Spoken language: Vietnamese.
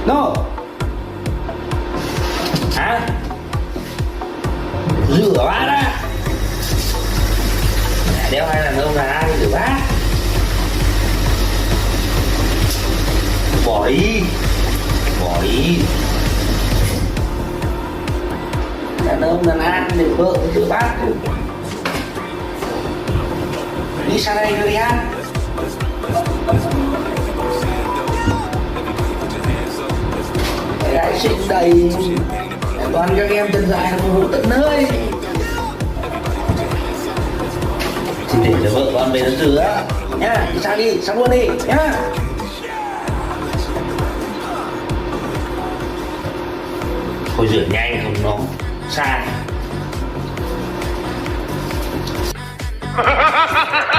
No. Hả? Rửa bát á? Đéo hay là ông là ai rửa bát? Bỏ đi. Bỏ đi. Đàn ông đàn an để vợ rửa bát. Đi sang đây rồi đi ăn. Cái gái xinh đầy. Toàn các em chân dài là phục vụ tận nơi. Chỉ để cho vợ con về nó rửa nhá. Đi sang đi, sang luôn đi nhá. Thôi rửa nhanh không nó sai. Ha ha ha ha!